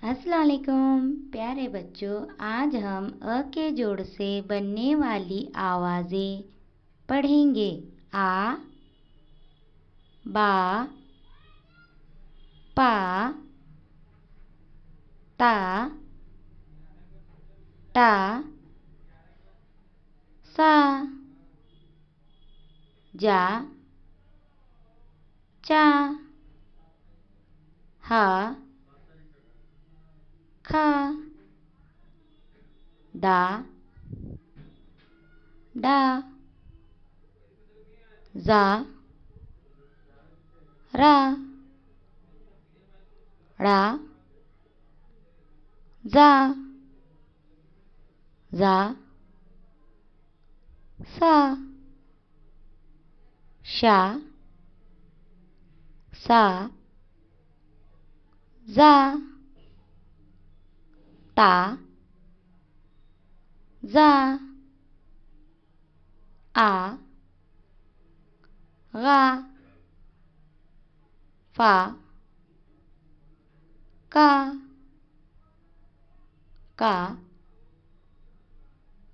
अस्सलाम वालेकुम प्यारे बच्चों, आज हम अ के जोड़ से बनने वाली आवाज़ें पढ़ेंगे। आ, बा, पा, ता, टा, सा, जा, चा, हा, खा, दा, डा, जा, रा, ड़ा, जा, सा, शा, सा, जा, ता, जा, आ, गा, फा, का,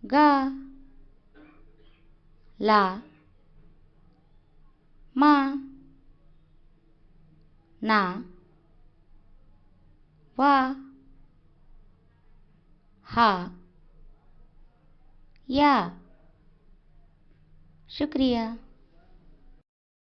गा, ला, मा, ना, वा, हा, या। शुक्रिया।